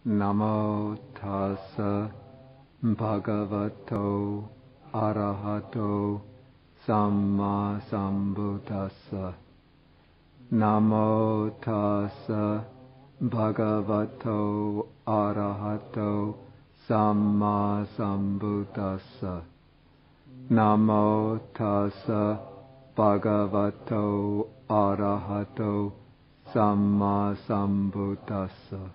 Namo tassa bhagavato arahato samma sambuddhassa. Namo tassa bhagavato arahato samma sambuddhassa. Namo tassa bhagavato arahato samma sambuddhassa.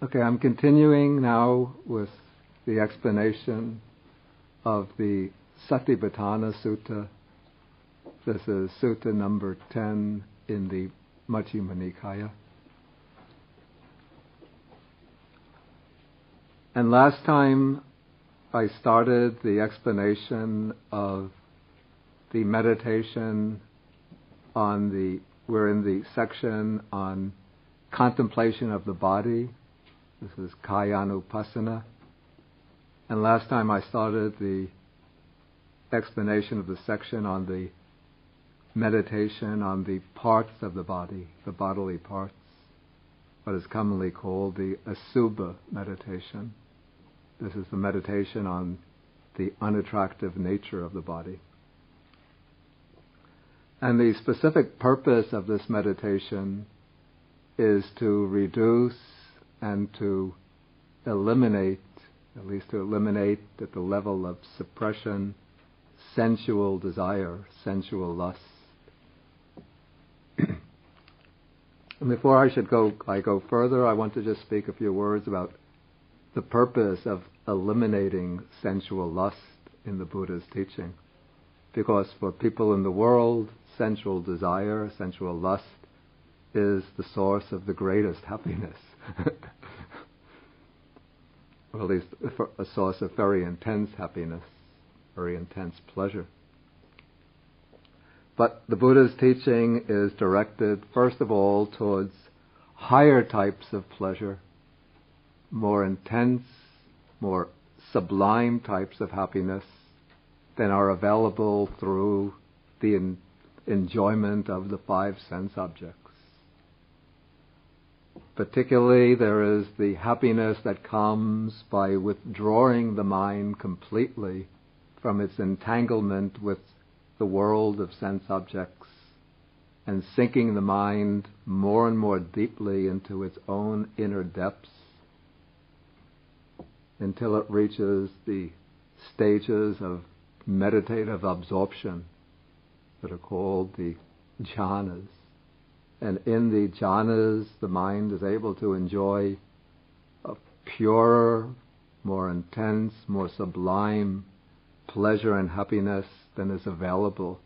Okay, I'm continuing now with the explanation of the Satipaṭṭhāna Sutta. This is Sutta number 10 in the Majjhima Nikaya. And last time I started the explanation of the meditation we're in the section on contemplation of the body. This is Kayanupassana. And last time I started the explanation of the section on the meditation on the parts of the body, the bodily parts, what is commonly called the Asubha meditation. This is the meditation on the unattractive nature of the body. And the specific purpose of this meditation is to reduce and to eliminate, at least to eliminate at the level of suppression, sensual desire, sensual lust. And before I go further, I want to just speak a few words about the purpose of eliminating sensual lust in the Buddha's teaching. Because for people in the world, sensual desire, sensual lust, is the source of the greatest happiness. Or at least a source of very intense happiness, very intense pleasure. But the Buddha's teaching is directed, first of all, towards higher types of pleasure, more intense, more sublime types of happiness than are available through the enjoyment of the five sense objects. Particularly, there is the happiness that comes by withdrawing the mind completely from its entanglement with the world of sense objects and sinking the mind more and more deeply into its own inner depths until it reaches the stages of meditative absorption that are called the jhanas. And in the jhanas, the mind is able to enjoy a purer, more intense, more sublime pleasure and happiness than is available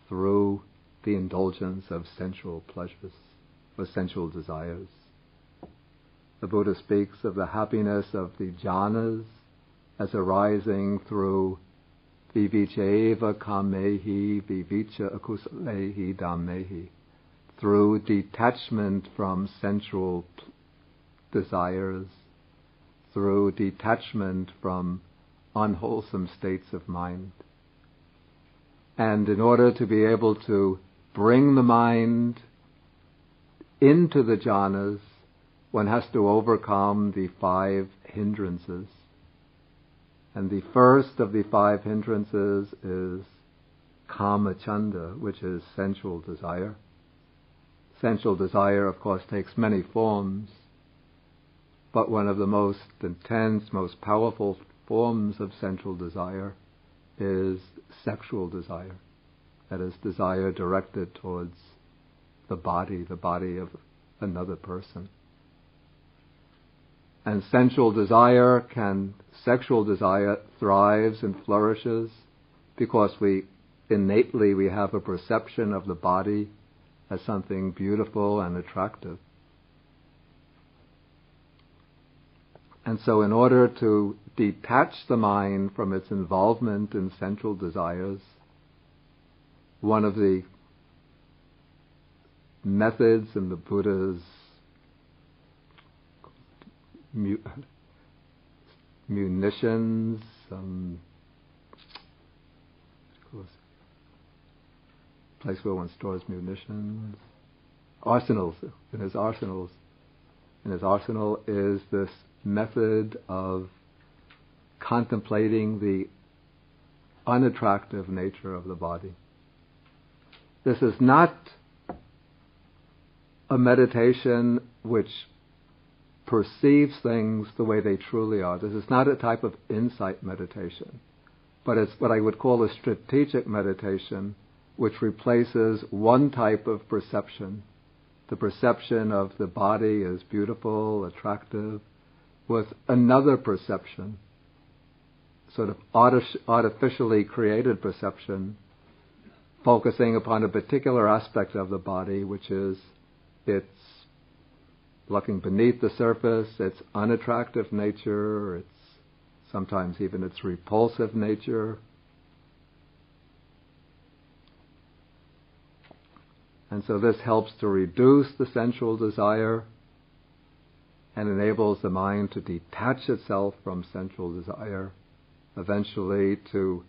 through the indulgence of sensual pleasures or sensual desires. The Buddha speaks of the happiness of the jhanas as arising through viviceva kamehi vivicha akusalehi dhammehi, through detachment from sensual desires, through detachment from unwholesome states of mind. And in order to be able to bring the mind into the jhanas, one has to overcome the five hindrances. And the first of the five hindrances is kamacchanda, which is sensual desire. Sensual desire, of course, takes many forms, but one of the most intense, most powerful forms of sensual desire is sexual desire. That is, desire directed towards the body of another person. And sexual desire thrives and flourishes because we have a perception of the body as something beautiful and attractive. And so in order to detach the mind from its involvement in sensual desires, one of the methods in the Buddha's munitions, place where one stores munitions, arsenals, in his arsenals. In his arsenal is this method of contemplating the unattractive nature of the body. This is not a meditation which perceives things the way they truly are. This is not a type of insight meditation, but it's what I would call a strategic meditation, which replaces one type of perception, the perception of the body as beautiful, attractive, with another perception, sort of artificially created perception, focusing upon a particular aspect of the body, which is its looking beneath the surface, its unattractive nature, its sometimes even its repulsive nature. And so this helps to reduce the sensual desire and enables the mind to detach itself from sensual desire, eventually to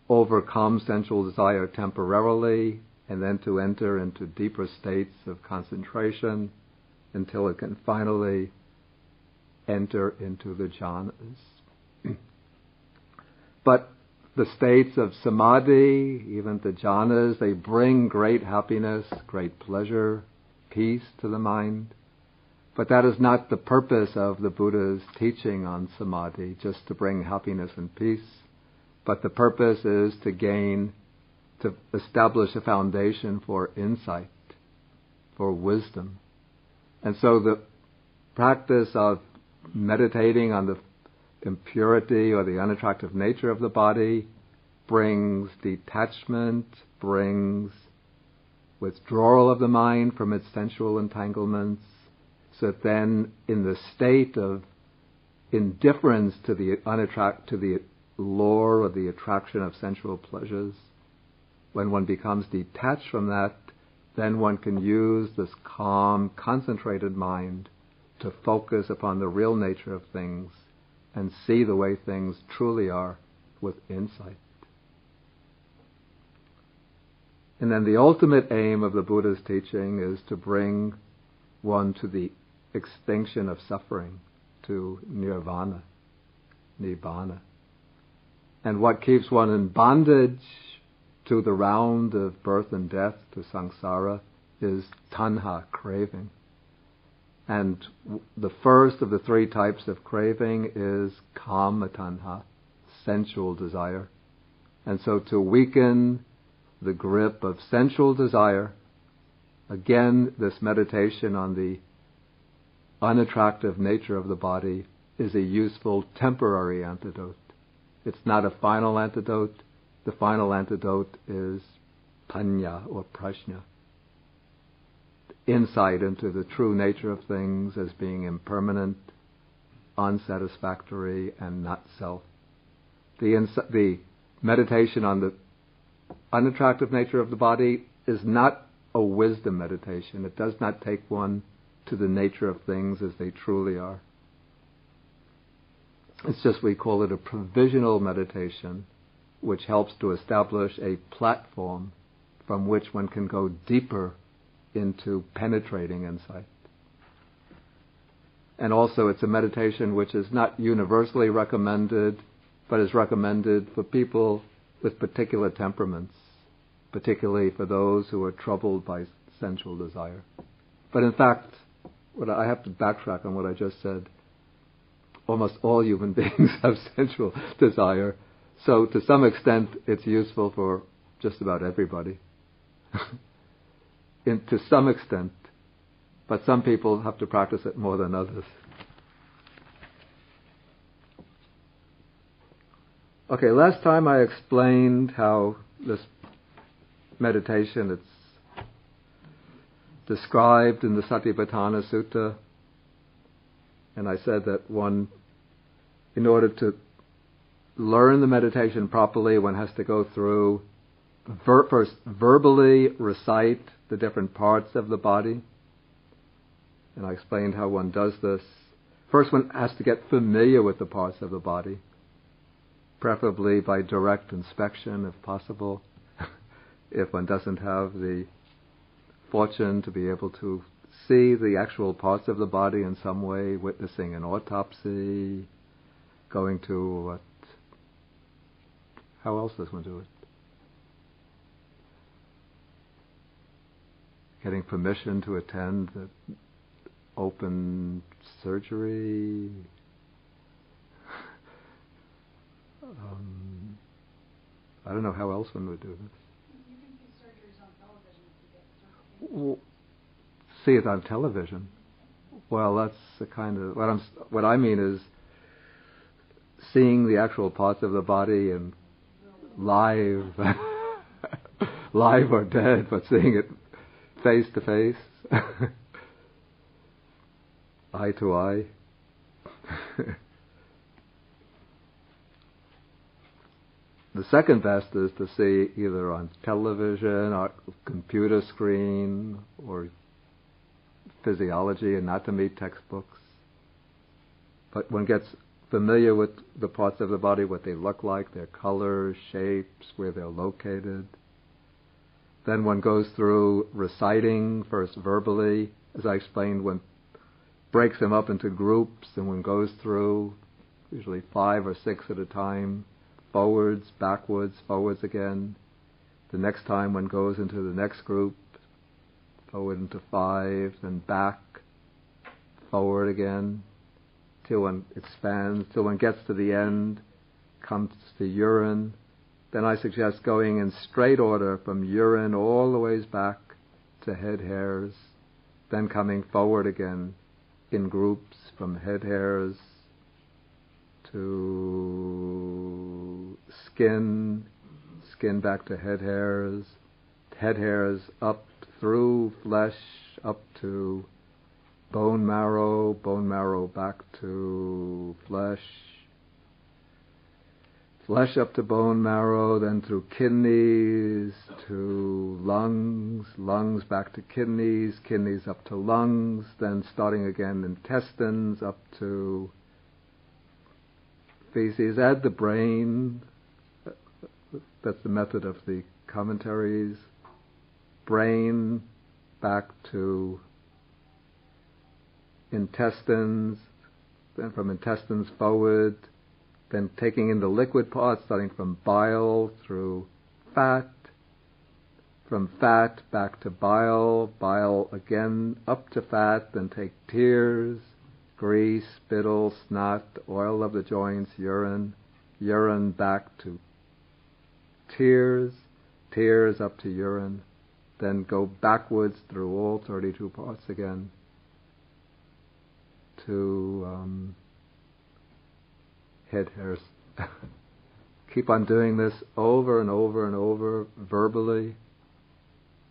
overcome sensual desire temporarily, and then to enter into deeper states of concentration until it can finally enter into the jhanas. But the states of samadhi, even the jhanas, they bring great happiness, great pleasure, peace to the mind. But that is not the purpose of the Buddha's teaching on samadhi, just to bring happiness and peace. But the purpose is to establish a foundation for insight, for wisdom. And so the practice of meditating on the impurity or the unattractive nature of the body brings detachment, brings withdrawal of the mind from its sensual entanglements, so that then in the state of indifference to the lure or the attraction of sensual pleasures, when one becomes detached from that, then one can use this calm, concentrated mind to focus upon the real nature of things and see the way things truly are with insight. And then the ultimate aim of the Buddha's teaching is to bring one to the extinction of suffering, to nirvana, nibbana. And what keeps one in bondage to the round of birth and death, to samsara, is tanha, craving. And the first of the three types of craving is kama tanha, sensual desire. And so to weaken the grip of sensual desire, again, this meditation on the unattractive nature of the body is a useful temporary antidote. It's not a final antidote. The final antidote is panya or prajna, insight into the true nature of things as being impermanent, unsatisfactory, and not self. The meditation on the unattractive nature of the body is not a wisdom meditation. It does not take one to the nature of things as they truly are. It's just, we call it a provisional meditation, which helps to establish a platform from which one can go deeper into penetrating insight. And also it's a meditation which is not universally recommended, but is recommended for people with particular temperaments, particularly for those who are troubled by sensual desire. But in fact, I have to backtrack on what I just said. Almost all human beings have sensual desire. So to some extent, it's useful for just about everybody. To some extent. But some people have to practice it more than others. Okay, last time I explained how this meditation, it's described in the Satipaṭṭhāna Sutta. And I said that one, in order to learn the meditation properly, one has to go through, first verbally recite the different parts of the body. And I explained how one does this. First one has to get familiar with the parts of the body, preferably by direct inspection if possible, if one doesn't have the fortune to be able to see the actual parts of the body in some way, witnessing an autopsy, going to how else does one do it? Getting permission to attend the open surgery. I don't know how else one would do this. You can see surgeries on television if you get See it on television. Well, that's the kind of what I mean is seeing the actual parts of the body and live, live or dead, but seeing it face to face, eye to eye. The second best is to see either on television or computer screen or physiology, anatomy textbooks. But one gets familiar with the parts of the body, what they look like, their colors, shapes, where they're located. Then one goes through reciting, first verbally, as I explained, one breaks them up into groups, and one goes through, usually 5 or 6 at a time, forwards, backwards, forwards again. The next time one goes into the next group, forward into 5, then back, forward again, till one expands, till one gets to the end, comes to urine. Then I suggest going in straight order from urine all the ways back to head hairs, then coming forward again in groups from head hairs to skin, skin back to head hairs up through flesh, up to bone marrow back to flesh, flesh up to bone marrow, then through kidneys to lungs, lungs back to kidneys, kidneys up to lungs, then starting again intestines up to feces. Add the brain, that's the method of the commentaries, brain back to intestines, then from intestines forward, then taking in the liquid parts, starting from bile through fat, from fat back to bile, bile again up to fat, then take tears, grease, spittle, snot, oil of the joints, urine, urine back to tears, tears up to urine, then go backwards through all 32 parts again to head hairs. Keep on doing this over and over and over, verbally,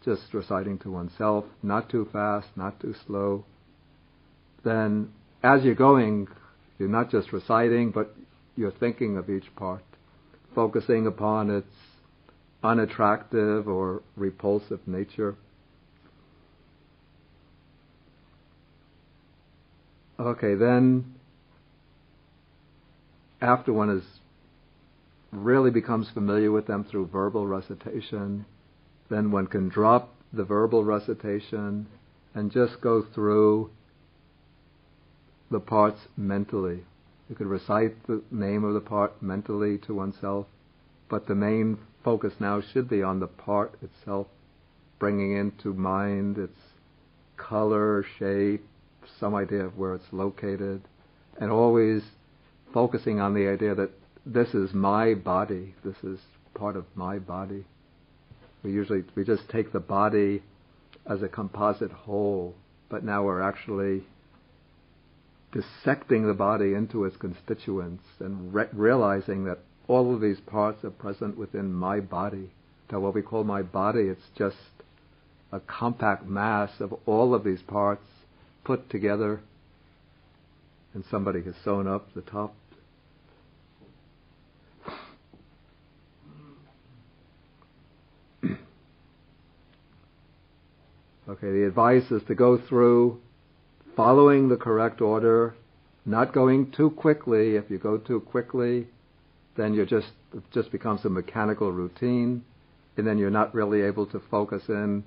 just reciting to oneself, not too fast, not too slow. Then, as you're going, you're not just reciting, but you're thinking of each part, focusing upon its unattractive or repulsive nature. Okay, then after one is really becomes familiar with them through verbal recitation, then one can drop the verbal recitation and just go through the parts mentally. You could recite the name of the part mentally to oneself, but the main focus now should be on the part itself, bringing into mind its color, shape, some idea of where it's located, and always focusing on the idea that this is my body, this is part of my body. We just take the body as a composite whole, but now we're actually dissecting the body into its constituents and realizing that all of these parts are present within my body. Now what we call my body, it's just a compact mass of all of these parts put together, and somebody has sewn up the top. Okay, the advice is to go through following the correct order, Not going too quickly. If you go too quickly, then it just becomes a mechanical routine, and then you're not really able to focus in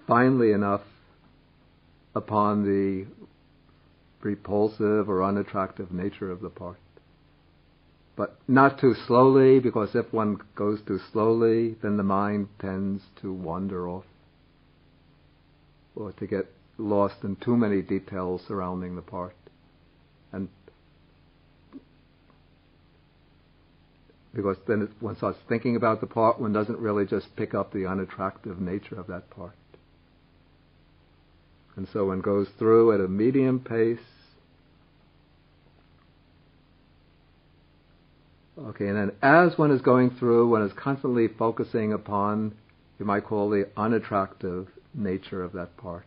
finely enough upon the repulsive or unattractive nature of the part. But not too slowly, because if one goes too slowly, then the mind tends to wander off, or to get lost in too many details surrounding the part. And because then one starts thinking about the part, one doesn't really just pick up the unattractive nature of that part. And so one goes through at a medium pace. Okay, and then as one is going through, one is constantly focusing upon, you might call, the unattractive nature of that part.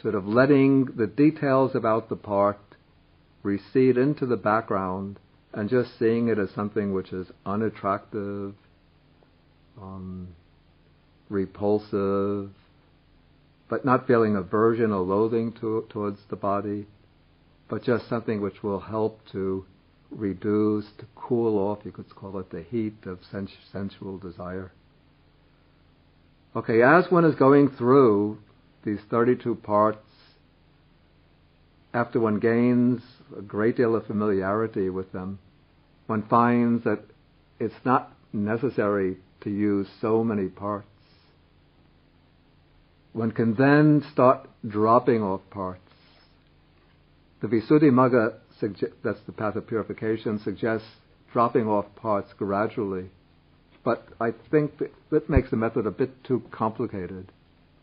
Sort of letting the details about the part recede into the background and just seeing it as something which is unattractive, repulsive, but not feeling aversion or loathing towards the body, but just something which will help to reduce, to cool off, you could call it the heat of sensual desire. Okay, as one is going through these 32 parts, after one gains a great deal of familiarity with them, one finds that it's not necessary to use so many parts. One can then start dropping off parts. The Visuddhimagga, that's the path of purification, suggests dropping off parts gradually. But I think that makes the method a bit too complicated.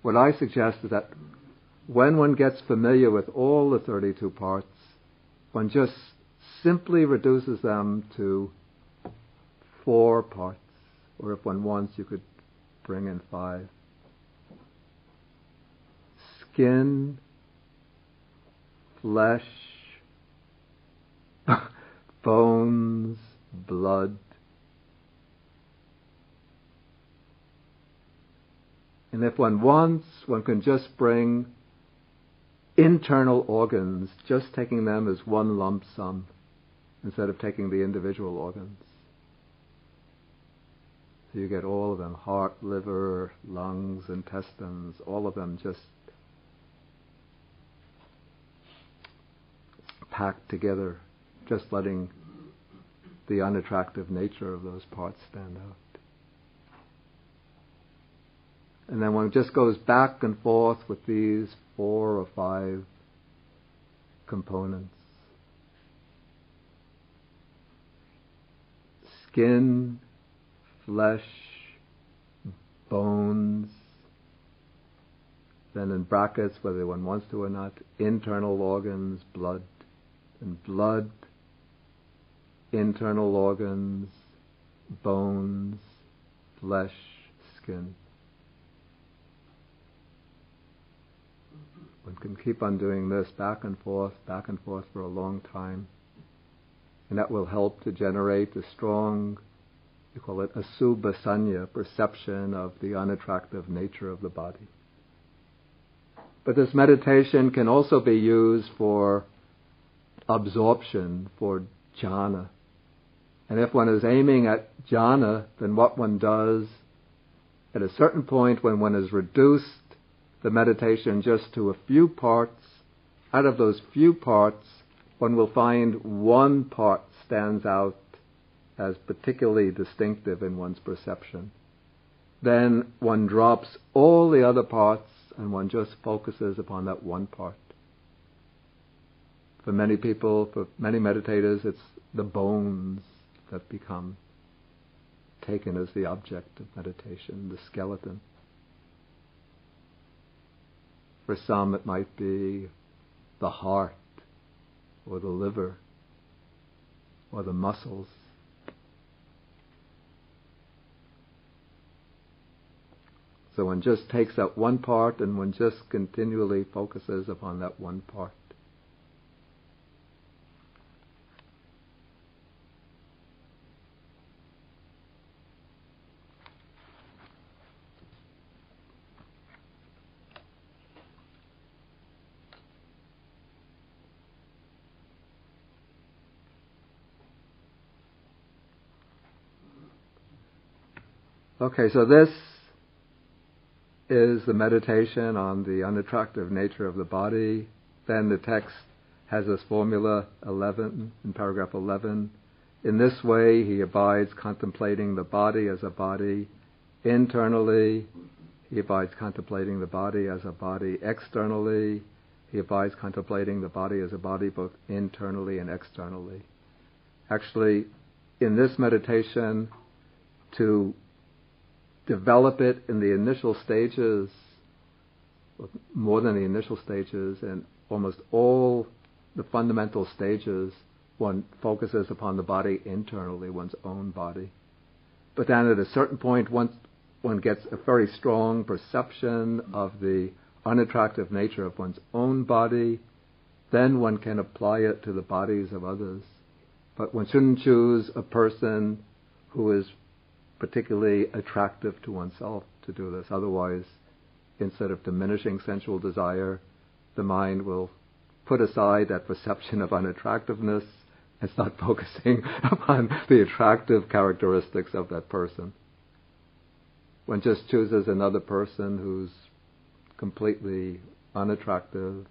What I suggest is that when one gets familiar with all the 32 parts, one just simply reduces them to 4 parts. Or if one wants, you could bring in 5. Skin, flesh, bones, blood. And if one wants, one can just bring internal organs, just taking them as one lump sum, instead of taking the individual organs. So you get all of them, heart, liver, lungs, intestines, all of them just packed together, just letting the unattractive nature of those parts stand out. And then one just goes back and forth with these 4 or 5 components. Skin, flesh, bones, then in brackets, whether one wants to or not, internal organs, blood, and blood, internal organs, bones, flesh, skin. One can keep on doing this back and forth for a long time. And that will help to generate a strong, you call it asubha sanya, perception of the unattractive nature of the body. But this meditation can also be used for absorption, for jhana. And if one is aiming at jhana, then what one does, at a certain point when one has reduced the meditation just to a few parts, out of those few parts, one will find one part stands out as particularly distinctive in one's perception. Then one drops all the other parts and one just focuses upon that one part. For many people, for many meditators, it's the bones that become taken as the object of meditation, the skeleton. For some it might be the heart, or the liver, or the muscles. So one just takes that one part and one just continually focuses upon that one part. Okay, so this is the meditation on the unattractive nature of the body. Then the text has this formula 11, in paragraph 11. In this way, he abides contemplating the body as a body internally. He abides contemplating the body as a body externally. He abides contemplating the body as a body both internally and externally. Actually, in this meditation, to develop it in the initial stages, more than the initial stages, and almost all the fundamental stages, one focuses upon the body internally, one's own body. But then at a certain point, once one gets a very strong perception of the unattractive nature of one's own body, then one can apply it to the bodies of others. But one shouldn't choose a person who is particularly attractive to oneself to do this. Otherwise, instead of diminishing sensual desire, the mind will put aside that perception of unattractiveness and start focusing upon the attractive characteristics of that person. One just chooses another person who's completely unattractive,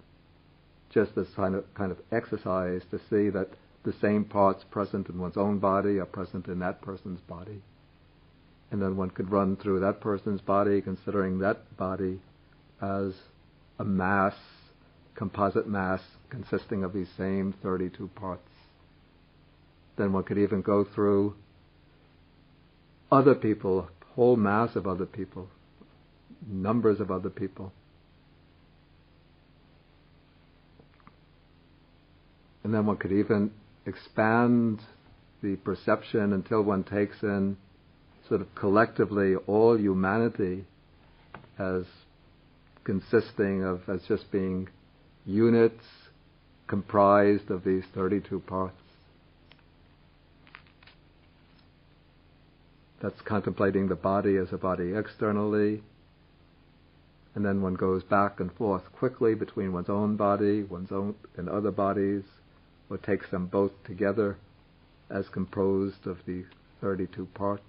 just as kind of exercise to see that the same parts present in one's own body are present in that person's body. And then one could run through that person's body, considering that body as a mass, composite mass, consisting of these same 32 parts. Then one could even go through other people, a whole mass of other people, numbers of other people. And then one could even expand the perception until one takes in sort of collectively all humanity as consisting of, as just being units comprised of these 32 parts. That's contemplating the body as a body externally. And then one goes back and forth quickly between one's own body, one's own and other bodies, or takes them both together as composed of the 32 parts.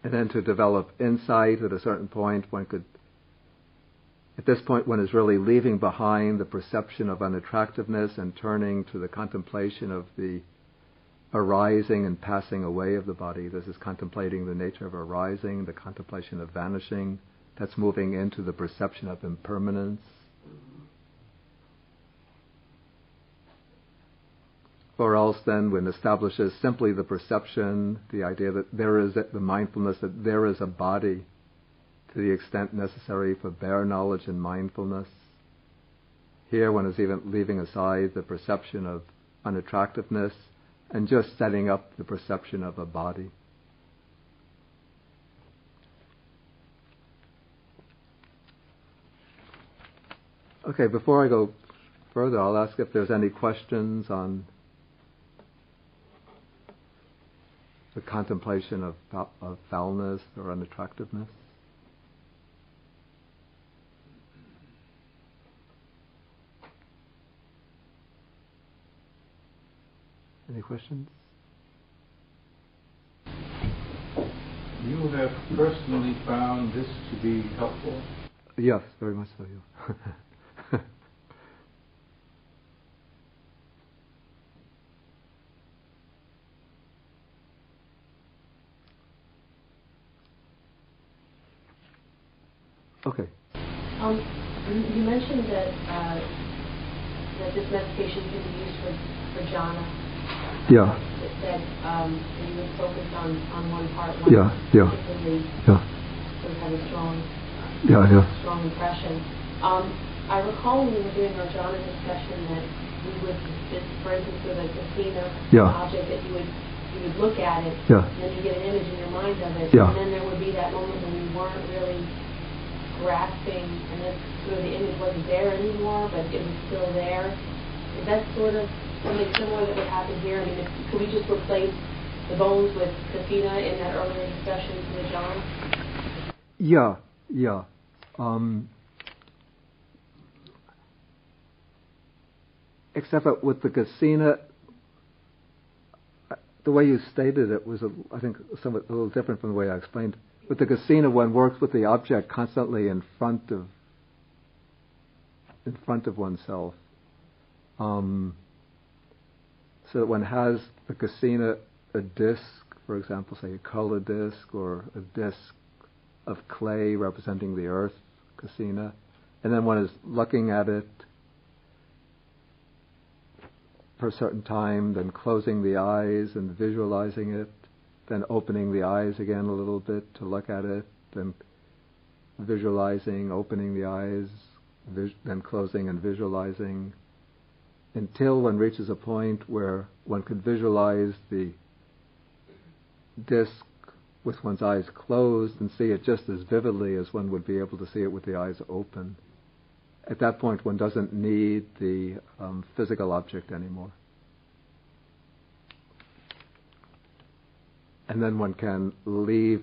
And then to develop insight at a certain point, one could, at this point one is really leaving behind the perception of unattractiveness and turning to the contemplation of the arising and passing away of the body. This is contemplating the nature of arising, the contemplation of vanishing. That's moving into the perception of impermanence. Or else then one establishes simply the perception, the idea that there is the mindfulness that there is a body to the extent necessary for bare knowledge and mindfulness. Here one is even leaving aside the perception of unattractiveness and just setting up the perception of a body. Okay, before I go further, I'll ask if there's any questions on the contemplation of foulness or unattractiveness. Any questions? You have personally found this to be helpful? Yes, very much so. Yeah. Okay. You mentioned that this meditation can be used for jhana. Yeah. That you would focus on one part. Particularly sort of have a strong impression. I recall when we were doing our jhana discussion that we would, for instance, with a casino object, that you would look at it, and then you get an image in your mind of it, and then there would be that moment when you weren't really grasping, and then sort of the image wasn't there anymore, but it was still there. Is that sort of something similar that would happen here? I mean, could we just replace the bones with Kasina in that earlier discussion to the jhana? Yeah. Except that with the Kasina, the way you stated it was, I think, somewhat a little different from the way I explained. With the Kasina, one works with the object constantly in front of oneself. So that one has the Kasina, a disc, for example, say a color disc, or a disc of clay representing the earth, Kasina, and then one is looking at it for a certain time, then closing the eyes and visualizing it, then opening the eyes again a little bit to look at it, then visualizing, opening the eyes, then closing and visualizing, until one reaches a point where one could visualize the disc with one's eyes closed and see it just as vividly as one would be able to see it with the eyes open. At that point, one doesn't need the physical object anymore. And then one can leave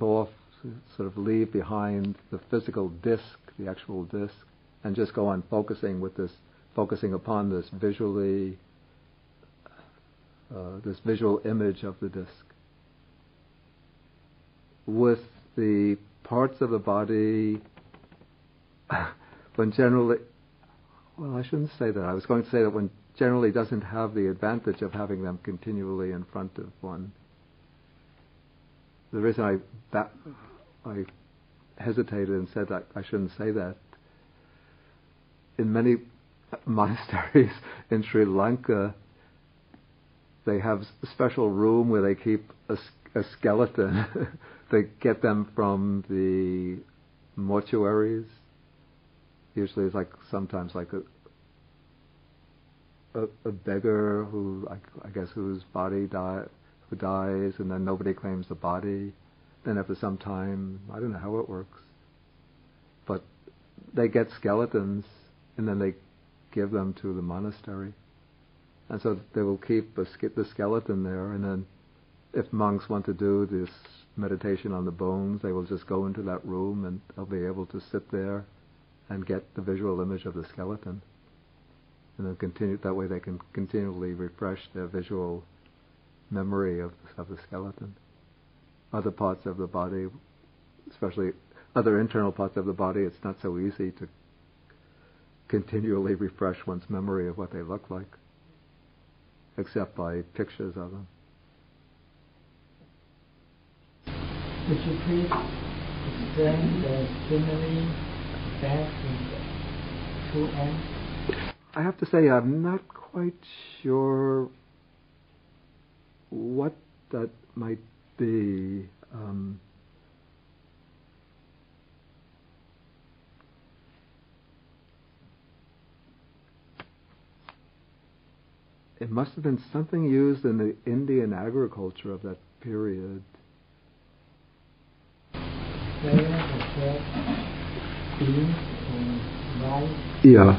behind the physical disc, the actual disc, and just go on focusing upon this visual image of the disc. With the parts of the body, one generally, I shouldn't say that. I was going to say that one generally doesn't have the advantage of having them continually in front of one. The reason I hesitated and said that I shouldn't say that, in many monasteries in Sri Lanka, they have a special room where they keep a skeleton. They get them from the mortuaries. Usually it's sometimes a beggar who, I guess, whose body who dies, and then nobody claims the body. Then after some time, I don't know how it works, but they get skeletons and then they give them to the monastery. And so they will keep the skeleton there, and then if monks want to do this meditation on the bones, they will just go into that room and they'll be able to sit there and get the visual image of the skeleton. And then continue, that way they can continually refresh their visual memory of the skeleton. Other parts of the body, especially other internal parts of the body, it's not so easy to continually refresh one's memory of what they look like, except by pictures of them. Would you please explain the simile back in two ends? I have to say I'm not quite sure what that might be. It must have been something used in the Indian agriculture of that period. Yeah.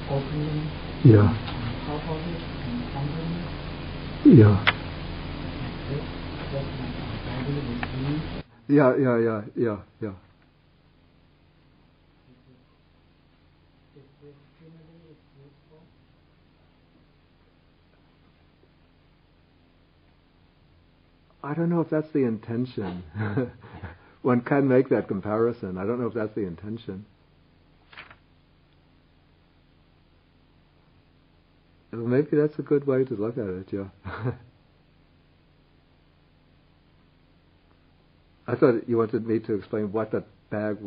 Opening. Yeah. Top of it and underneath. Yeah. Yeah. I don't know if that's the intention. One can make that comparison. I don't know if that's the intention. Well, maybe that's a good way to look at it, yeah. I thought you wanted me to explain what that bag,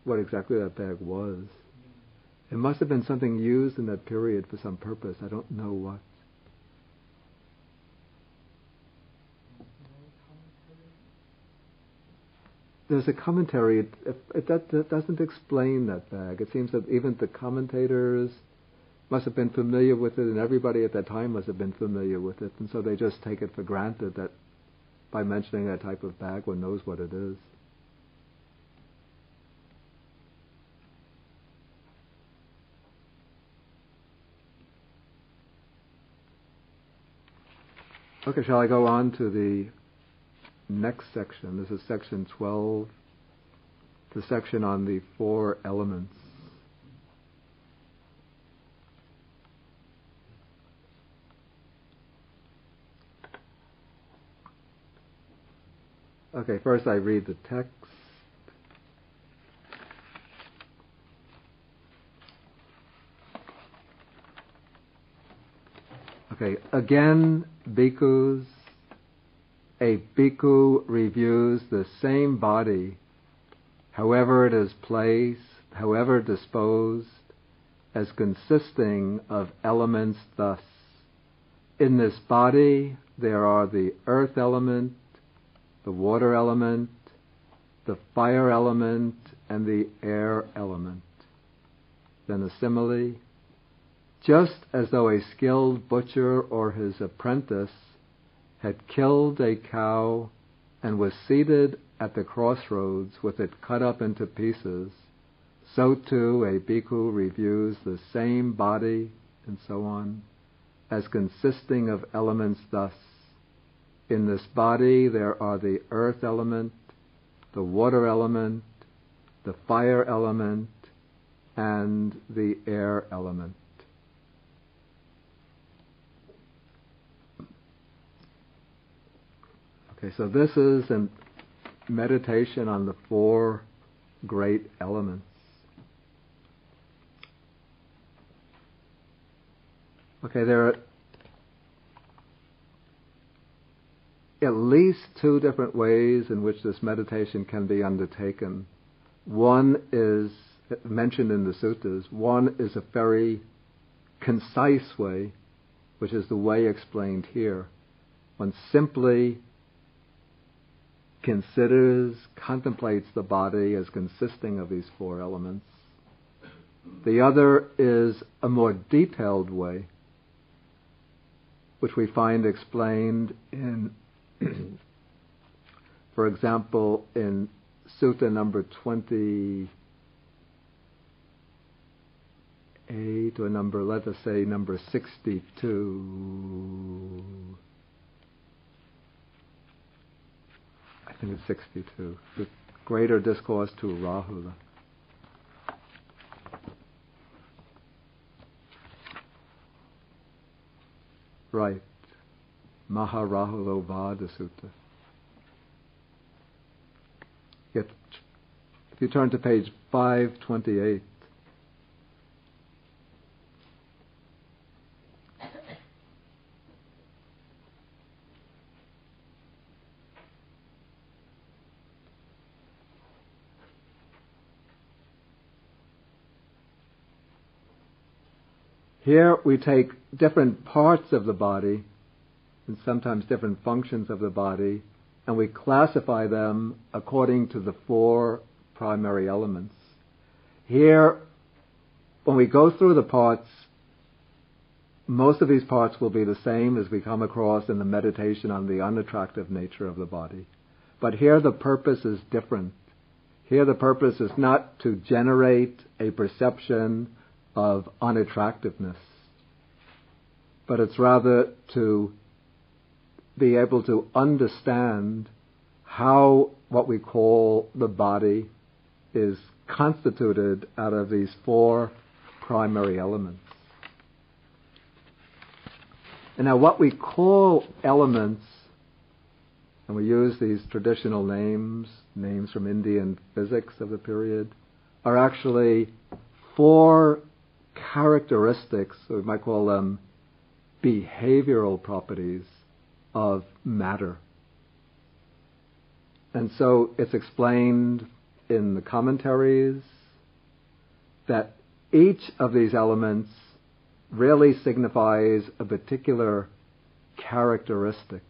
what exactly that bag was. It must have been something used in that period for some purpose. I don't know what. There's a commentary. That doesn't explain that bag. It seems that even the commentators must have been familiar with it, and everybody at that time must have been familiar with it, and so they just take it for granted that by mentioning that type of bag, one knows what it is. Okay, shall I go on to the next section? This is section 12, the section on the 4 elements. Okay, first I read the text. Okay, again, bhikkhus, a bhikkhu reviews the same body, however it is placed, however disposed, as consisting of elements thus. In this body there are the earth element, the water element, the fire element, and the air element. Then a simile. Just as though a skilled butcher or his apprentice had killed a cow and was seated at the crossroads with it cut up into pieces, so too a bhikkhu reviews the same body, and so on, as consisting of elements thus. In this body there are the earth element, the water element, the fire element, and the air element. Okay, so this is a meditation on the 4 great elements. Okay, there are at least 2 different ways in which this meditation can be undertaken. One is mentioned in the suttas. One is a very concise way, which is the way explained here. One simply contemplates the body as consisting of these 4 elements. The other is a more detailed way, which we find explained in, for example, in Sutta number 28, or let us say number 62. I think it's 62. The Greater Discourse to Rahula. Right. Maharahulovada Sutta. If you turn to page 528, here we take different parts of the body and sometimes different functions of the body, and we classify them according to the 4 primary elements. Here, when we go through the parts, most of these parts will be the same as we come across in the meditation on the unattractive nature of the body. But here the purpose is different. Here the purpose is not to generate a perception of unattractiveness, but it's rather to be able to understand how what we call the body is constituted out of these 4 primary elements. And now what we call elements, and we use these traditional names from Indian physics of the period, are actually 4 characteristics, or we might call them behavioral properties of matter. And so it's explained in the commentaries that each of these elements really signifies a particular characteristic.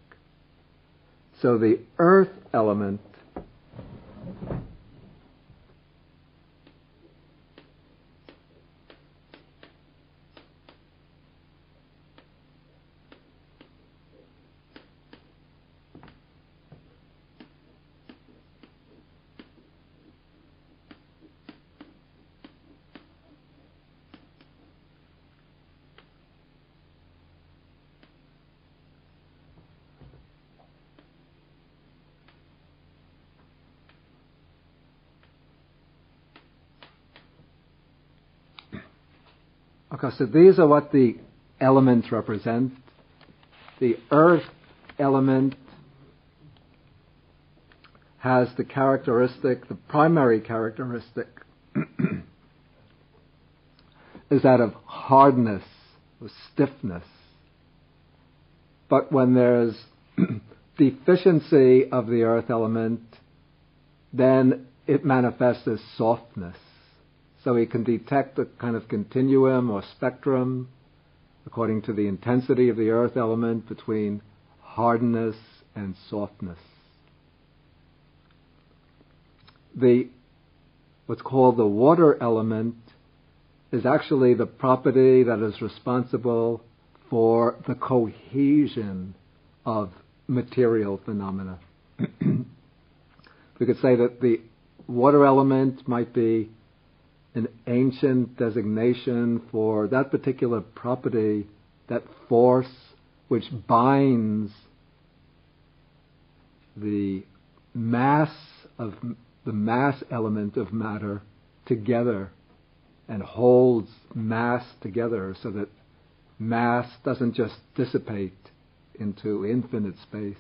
So the earth element Okay, so these are what the elements represent. The earth element has the characteristic, the primary characteristic, is that of hardness, or stiffness. But when there's deficiency of the earth element, then it manifests as softness. So we can detect a kind of continuum or spectrum according to the intensity of the earth element between hardness and softness. What's called the water element is actually the property that is responsible for the cohesion of material phenomena. We could say that the water element might be an ancient designation for that particular property, that force which binds the mass element of matter together and holds mass together so that mass doesn't just dissipate into infinite space.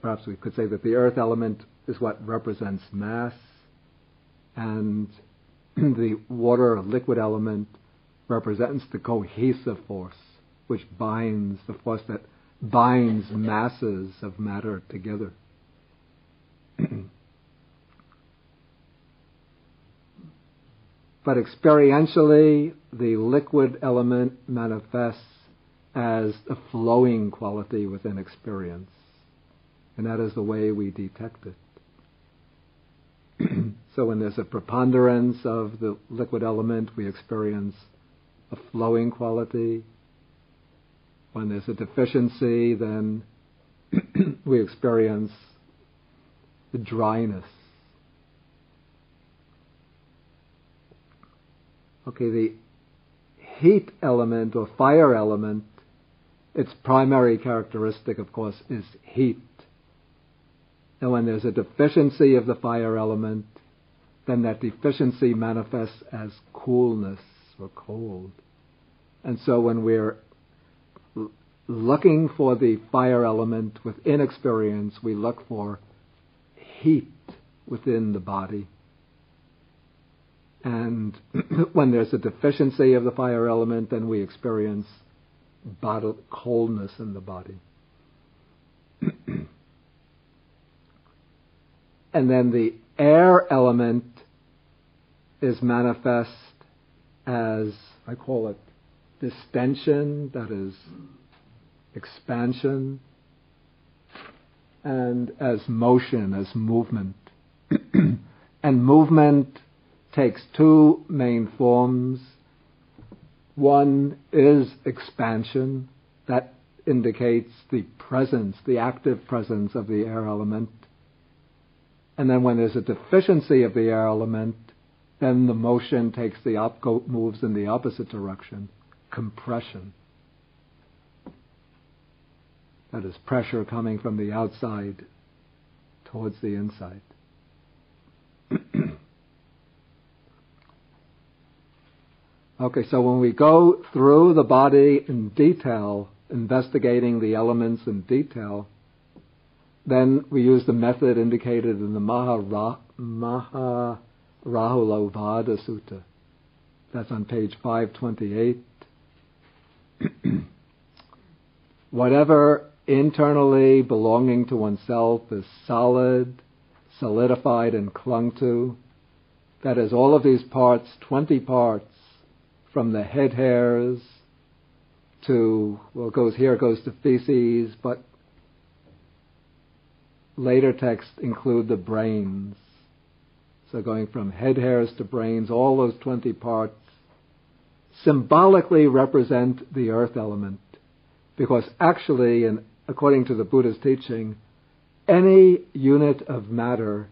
Perhaps we could say that the earth element is what represents mass, and the water or liquid element represents the cohesive force, which binds, the force that binds masses of matter together. But experientially, the liquid element manifests as a flowing quality within experience. And that is the way we detect it. So when there's a preponderance of the liquid element, we experience a flowing quality. When there's a deficiency, then we experience the dryness. Okay, the heat element or fire element, its primary characteristic, of course, is heat. And when there's a deficiency of the fire element, then that deficiency manifests as coolness or cold. And so when we're looking for the fire element within experience, we look for heat within the body. And when there's a deficiency of the fire element, then we experience coldness in the body. And then the air element is manifest as, I call it, distension, that is expansion, and as motion, as movement. And movement takes two main forms. One is expansion, that indicates the presence, the active presence of the air element. And then when there's a deficiency of the air element, then the motion moves in the opposite direction, compression. That is pressure coming from the outside towards the inside. Okay, so when we go through the body in detail, investigating the elements in detail, then we use the method indicated in the Maharahulovada Sutta. That's on page 528. Whatever internally belonging to oneself is solid, solidified, and clung to, that is, all of these parts, 20 parts, from the head hairs to, well, goes to feces, but later texts include the brains. So going from head hairs to brains, all those 20 parts symbolically represent the earth element. Because actually, and according to the Buddha's teaching, any unit of matter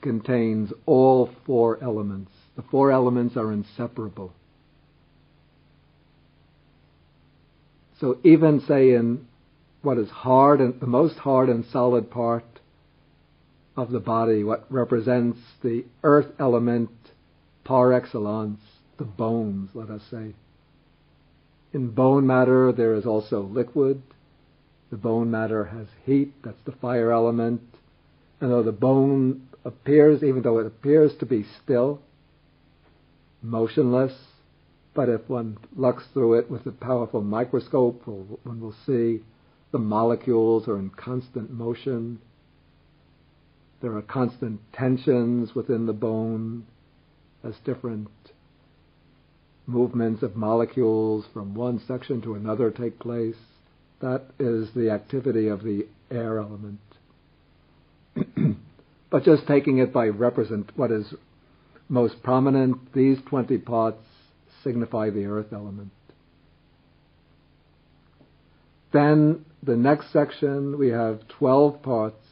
contains all four elements. The four elements are inseparable. So even, say, in what is hard and the most hard and solid part of the body, what represents the earth element par excellence, the bones, let us say. In bone matter there is also liquid. The bone matter has heat, that's the fire element. And though the bone appears, even though it appears to be still, motionless, but if one looks through it with a powerful microscope, one will see the molecules are in constant motion. There are constant tensions within the bone as different movements of molecules from one section to another take place. That is the activity of the air element. But just taking it by represent what is most prominent, these 20 parts signify the earth element. Then the next section we have 12 parts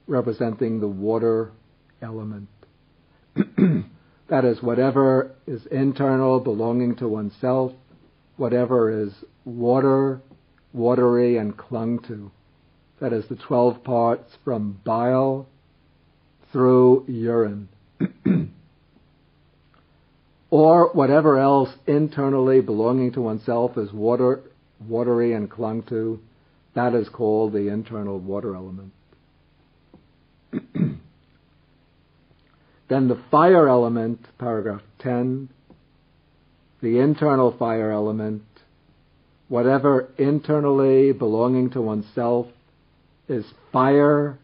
representing the water element. That is whatever is internal, belonging to oneself, whatever is watery and clung to. That is the 12 parts from bile through urine. Or whatever else internally belonging to oneself is watery and clung to, that is called the internal water element. Then the fire element, paragraph 10, the internal fire element, whatever internally belonging to oneself is fiery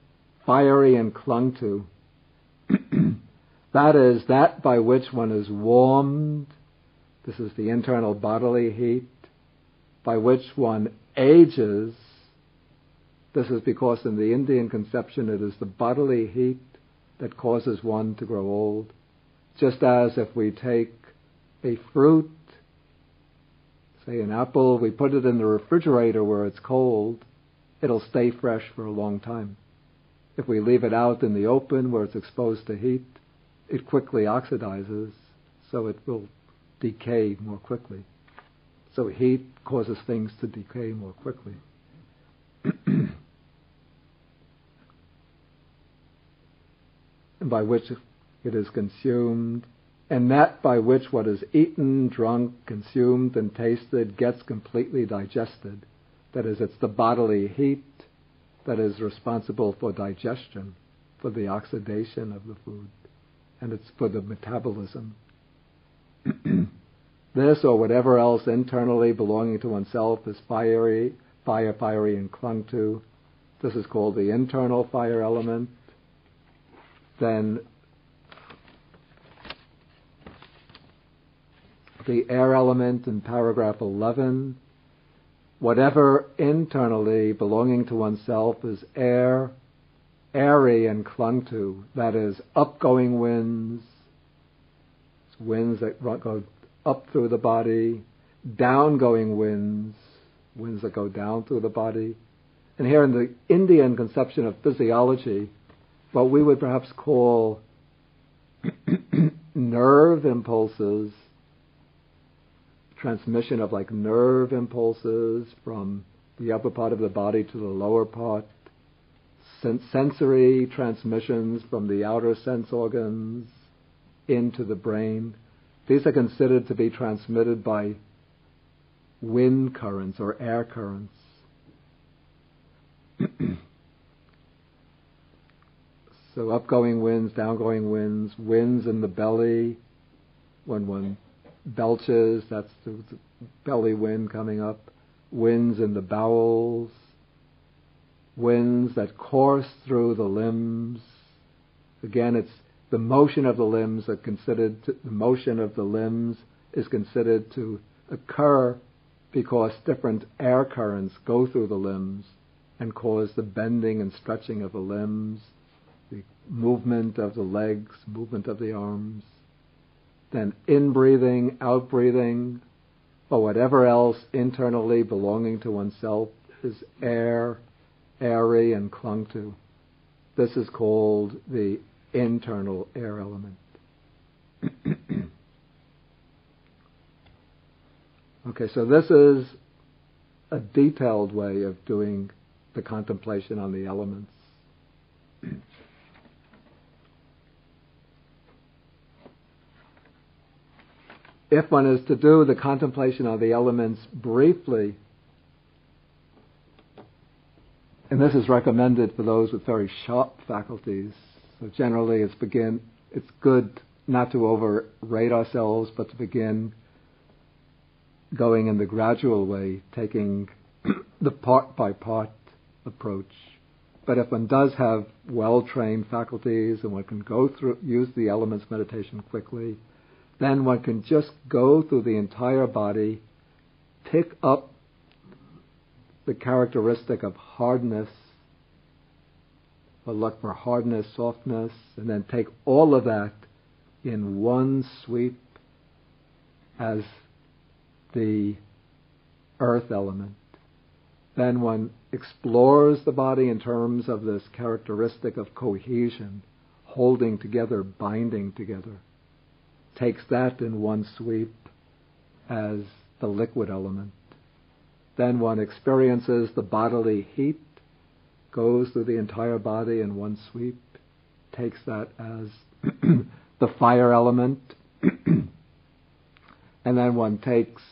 and clung to. That is that by which one is warmed. This is the internal bodily heat. By which one ages. This is because in the Indian conception it is the bodily heat that causes one to grow old. Just as if we take a fruit, say an apple, we put it in the refrigerator where it's cold, it'll stay fresh for a long time. If we leave it out in the open where it's exposed to heat, it quickly oxidizes, so it will decay more quickly. So heat causes things to decay more quickly. And by which it is consumed, and that by which what is eaten, drunk, consumed, and tasted gets completely digested. That is, it's the bodily heat that is responsible for digestion, for the oxidation of the food, and it's for the metabolism. This or whatever else internally belonging to oneself is fiery and clung to. This is called the internal fire element. Then the air element in paragraph 11, whatever internally belonging to oneself is airy and clung to. That is, upgoing winds that go up through the body, downgoing winds that go down through the body. And here in the Indian conception of physiology, what we would perhaps call nerve impulses, transmission of like nerve impulses from the upper part of the body to the lower part, sensory transmissions from the outer sense organs into the brain. These are considered to be transmitted by wind currents or air currents. So upgoing winds, downgoing winds, winds in the belly. When one belches, that's the belly wind coming up. Winds in the bowels. Winds that course through the limbs. Again, it's the motion of the limbs is considered to occur because different air currents go through the limbs and cause the bending and stretching of the limbs, the movement of the legs, movement of the arms. Then in-breathing, out-breathing, or whatever else internally belonging to oneself is airy and clung to. This is called the internal air element. Okay, so this is a detailed way of doing the contemplation on the elements. if one is to do the contemplation of the elements briefly, and this is recommended for those with very sharp faculties, so generally it's good not to overrate ourselves, but to begin going in the gradual way, taking the part-by-part approach. But if one does have well-trained faculties and one can use the elements meditation quickly, then one can just go through the entire body, pick up the characteristic of hardness, or look for hardness, softness, and then take all of that in one sweep as the earth element. Then one explores the body in terms of this characteristic of cohesion, holding together, binding together. Takes that in one sweep as the liquid element. Then one experiences the bodily heat, goes through the entire body in one sweep, takes that as the fire element, and then one takes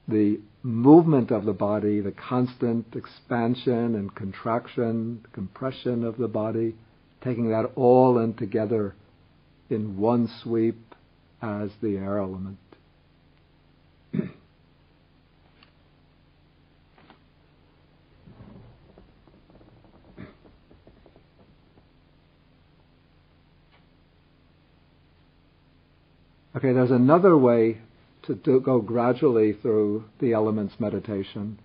the movement of the body, the constant expansion and contraction, compression of the body, taking that all in together in one sweep as the air element. Okay, there's another way to go gradually through the elements meditation.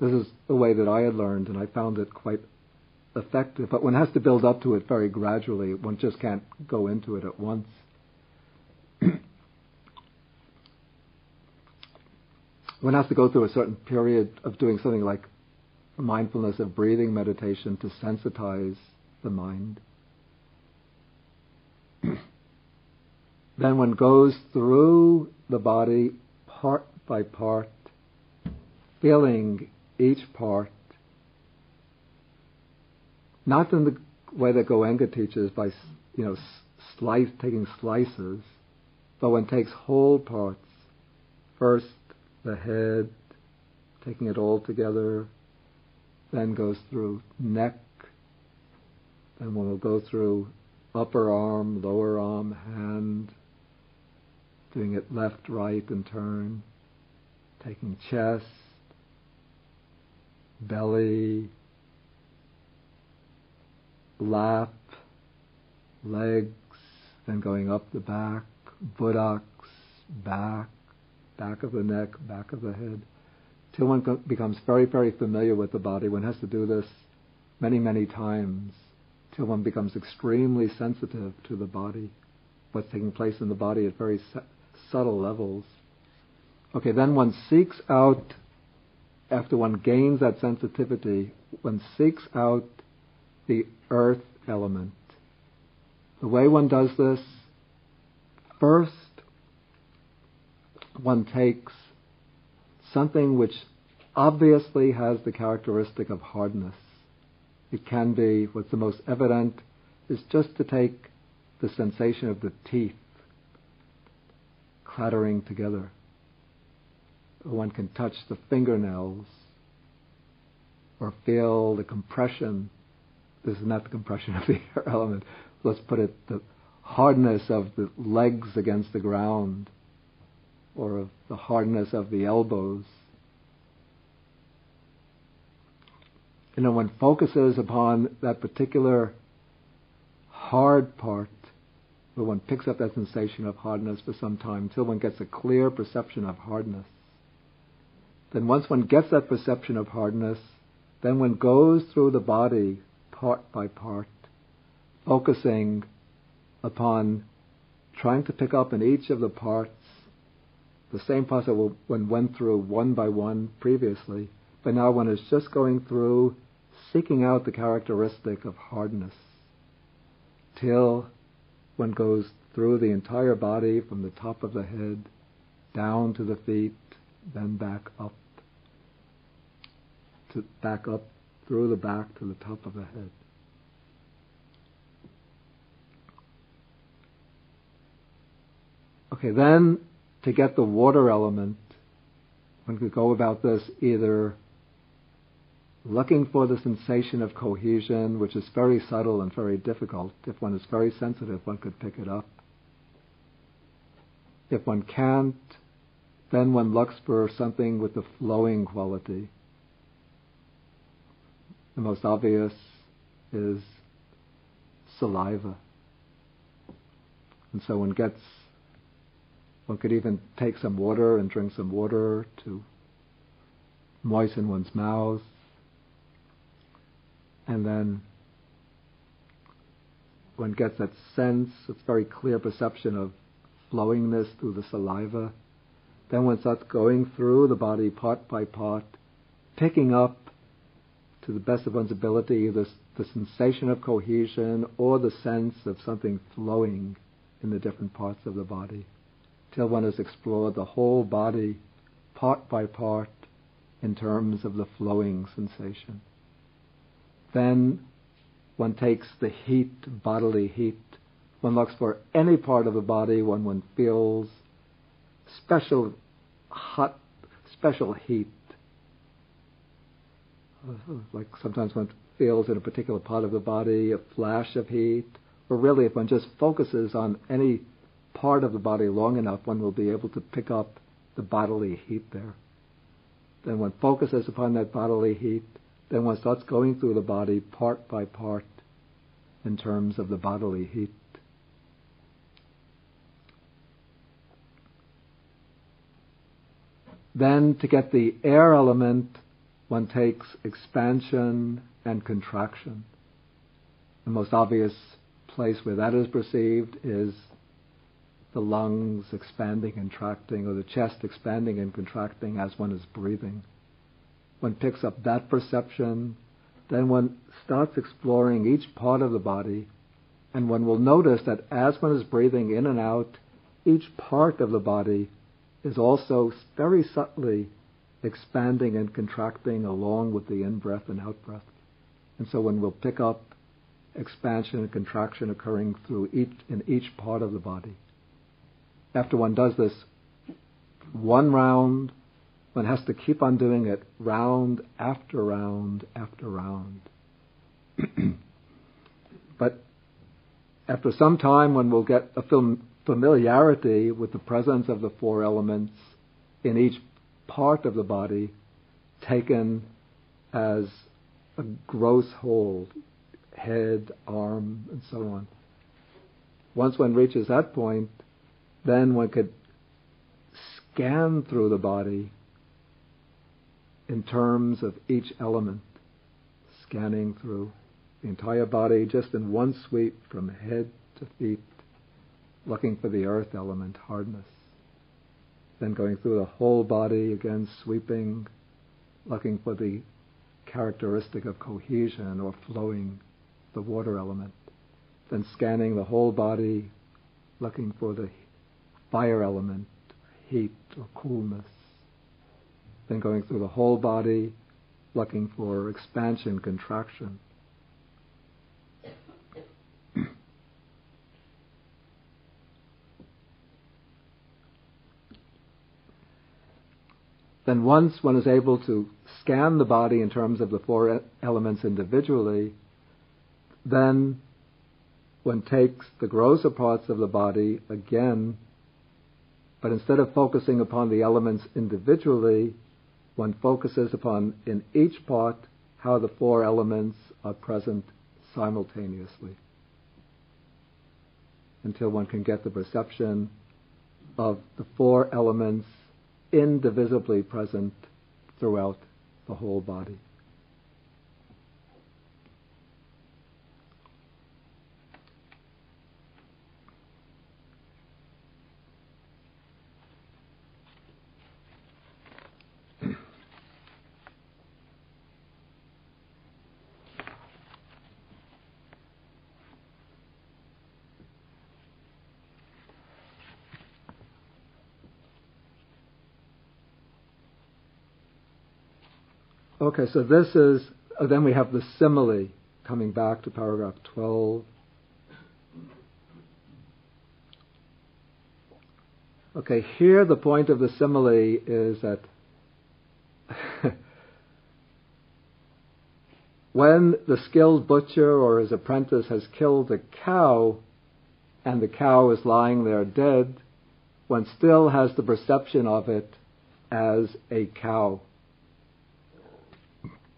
This is the way that I had learned, and I found it quite effective, but one has to build up to it very gradually. One just can't go into it at once. One has to go through a certain period of doing something like mindfulness of breathing meditation to sensitize the mind. Then one goes through the body part by part, feeling each part, not in the way that Goenka teaches by, taking slices, but one takes whole parts. First, the head, taking it all together, then goes through neck, then one will go through upper arm, lower arm, hand, doing it left, right, and turn, taking chest, belly, lap, legs, then going up the back, buttocks, back of the neck, back of the head, till one becomes very, very familiar with the body. One has to do this many, many times till one becomes extremely sensitive to the body, what's taking place in the body at very subtle levels. Okay, then one seeks out, after one gains that sensitivity, one seeks out the earth element. The way one does this, first, one takes something which obviously has the characteristic of hardness. It can be, what's the most evident, is just to take the sensation of the teeth clattering together. One can touch the fingernails or feel the compression. This is not the compression of the air element. Let's put it, the hardness of the legs against the ground, or of the hardness of the elbows. One focuses upon that particular hard part, where one picks up that sensation of hardness for some time, until one gets a clear perception of hardness. Then once one gets that perception of hardness, then one goes through the body part by part, focusing upon trying to pick up in each of the parts the same process one went through one by one previously, but now one is just going through, seeking out the characteristic of hardness, till one goes through the entire body from the top of the head down to the feet, then back up through the back to the top of the head. Okay, then to get the water element, one could go about this either looking for the sensation of cohesion, which is very subtle and very difficult. If one is very sensitive, one could pick it up. If one can't, then one looks for something with the flowing quality. The most obvious is saliva. And so one could even take some water and drink some water to moisten one's mouth. And then one gets that sense, it's very clear perception of flowingness through the saliva. Then one starts going through the body part by part, picking up to the best of one's ability the sensation of cohesion or the sense of something flowing in the different parts of the body, till one has explored the whole body part by part in terms of the flowing sensation. Then one takes the heat, bodily heat. One looks for any part of the body when one feels special heat. Like sometimes one feels in a particular part of the body a flash of heat, or really if one just focuses on any part of the body long enough, one will be able to pick up the bodily heat there. Then one focuses upon that bodily heat, then one starts going through the body part by part in terms of the bodily heat. Then to get the air element, one takes expansion and contraction. The most obvious place where that is perceived is the lungs expanding and contracting, or the chest expanding and contracting as one is breathing. One picks up that perception, then one starts exploring each part of the body, and one will notice that as one is breathing in and out, each part of the body is also very subtly expanding and contracting along with the in-breath and out-breath. And so one will pick up expansion and contraction occurring in each part of the body. After one does this one round, one has to keep on doing it round after round after round. But after some time, one will get a familiarity with the presence of the four elements in each part of the body, taken as a gross whole, head, arm, and so on. Once one reaches that point, then one could scan through the body in terms of each element, scanning through the entire body just in one sweep from head to feet, looking for the earth element, hardness. Then going through the whole body, again sweeping, looking for the characteristic of cohesion or flowing, the water element. Then scanning the whole body, looking for the fire element, heat or coolness. Then going through the whole body, looking for expansion, contraction. Then once one is able to scan the body in terms of the four elements individually, then one takes the grosser parts of the body again, but instead of focusing upon the elements individually, one focuses upon in each part how the four elements are present simultaneously, until one can get the perception of the four elements indivisibly present throughout the whole body. Okay, so this is, then we have the simile, coming back to paragraph 12. Okay, here the point of the simile is that when the skilled butcher or his apprentice has killed a cow and the cow is lying there dead, one still has the perception of it as a cow.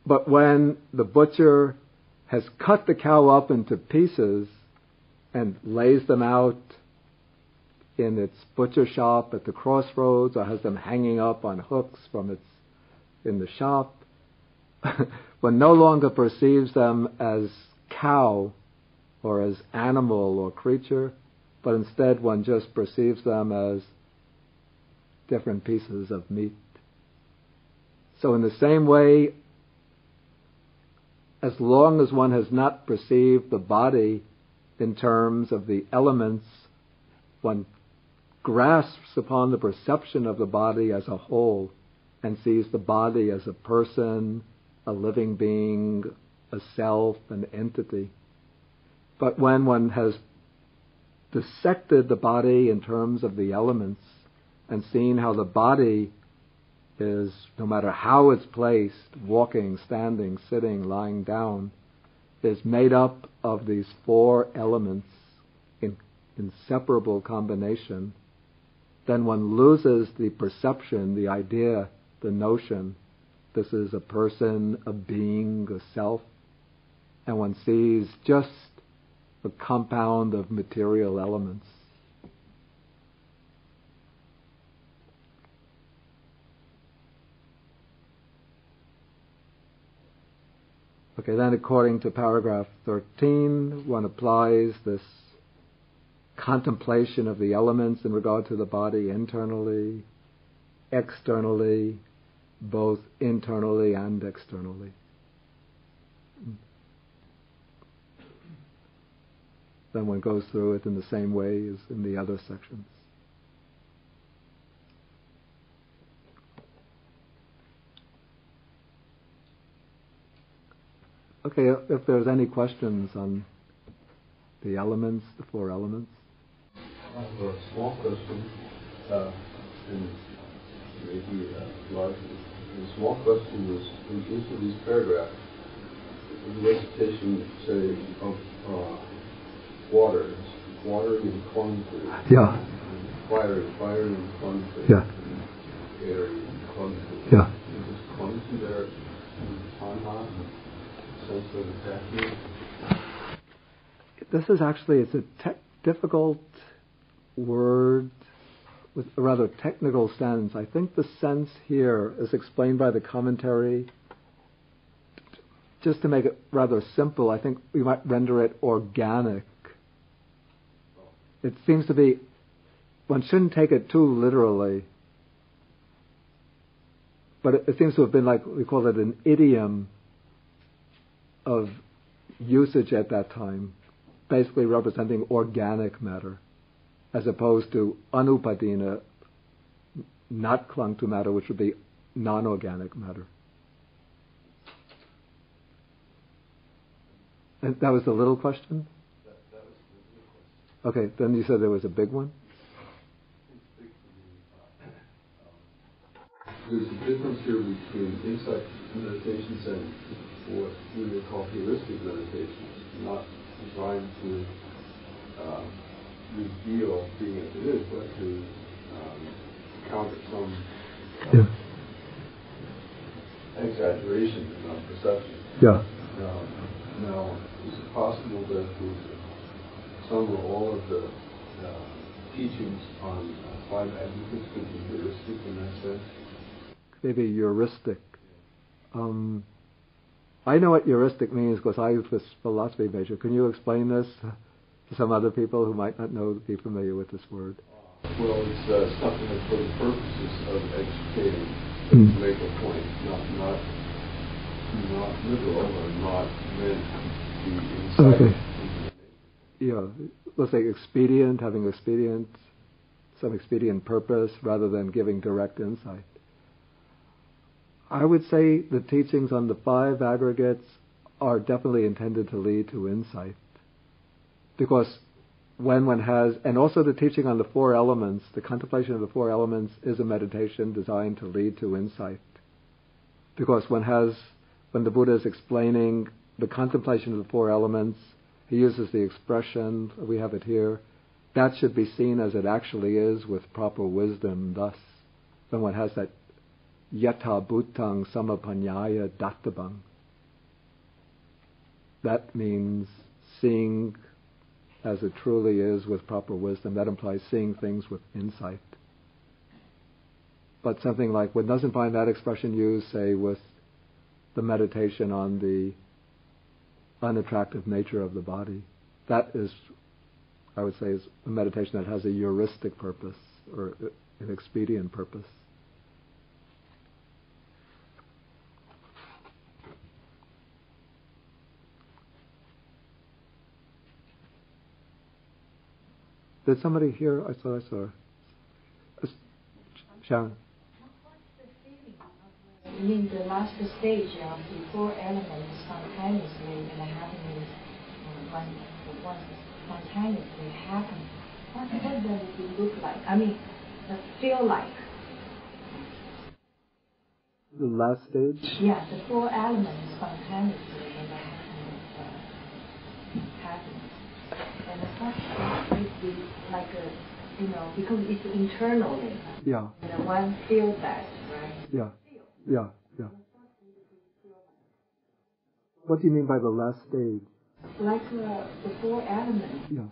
But when the butcher has cut the cow up into pieces and lays them out in its butcher shop at the crossroads, or has them hanging up on hooks in the shop, one no longer perceives them as cow or as animal or creature, but instead one just perceives them as different pieces of meat. So in the same way, as long as one has not perceived the body in terms of the elements, one grasps upon the perception of the body as a whole and sees the body as a person, a living being, a self, an entity. But when one has dissected the body in terms of the elements and seen how the body is, no matter how it's placed, walking, standing, sitting, lying down, is made up of these four elements in inseparable combination, then one loses the perception, the idea, the notion, this is a person, a being, a self, and one sees just a compound of material elements. Okay, then according to paragraph 13, one applies this contemplation of the elements in regard to the body internally, externally, both internally and externally. Then one goes through it in the same way as in the other sections. Okay, if there's any questions on the elements, the four elements. I have a small question, and maybe larger. The small question was, in each of these paragraphs, the recitation, say, of water, watering and cleansing. Yeah. Fire and cleansing. Yeah. Air and cleansing. Yeah. Is this cleansing there in Tanha, sense of attachment? This is actually, it's a difficult word with a rather technical sense. I think the sense here is explained by the commentary. Just to make it rather simple, I think we might render it organic. It seems to be, one shouldn't take it too literally, but it seems to have been like, we call it an idiom of usage at that time, basically representing organic matter, as opposed to anupadina, not clung to matter, which would be non-organic matter. And that was the little question? That was the little question. Okay, then you said there was a big one? There's a difference here between insight meditations and what we would call heuristic meditations, not designed to reveal being as it is, but to counter some exaggeration in our perception. Yeah. Now, is it possible that some or all of the teachings on five aggregates could be heuristic in that sense? Maybe heuristic. I know what heuristic means because I was a philosophy major. Can you explain this to some other people who might not be familiar with this word? Well, it's something that for the purposes of educating, to make a point, not literal or not meant to incite. Okay. Yeah, let's say expedient, having some expedient purpose rather than giving direct insight. I would say the teachings on the five aggregates are definitely intended to lead to insight, because when one has, and also the teaching on the four elements, the contemplation of the four elements is a meditation designed to lead to insight. Because when the Buddha is explaining the contemplation of the four elements, he uses the expression, we have it here, that should be seen as it actually is with proper wisdom. Thus, when one has that yatha bhutang samapanyaya dattabang, that means seeing as it truly is with proper wisdom. That implies seeing things with insight. But something like, one doesn't find that expression used, say, with the meditation on the unattractive nature of the body. That is, I would say, is a meditation that has a heuristic purpose or an expedient purpose. Did somebody hear? I saw. Sharon. What's the feeling of? You mean the last stage of the four elements spontaneously and happening when spontaneously happen? What does it look like? I mean, feel like. The last stage? Yeah, the four elements spontaneously and happen. And the first is like because it's internally. Yeah. And one feels that, right? Yeah. What do you mean by the last stage? Like the four elements. Yeah.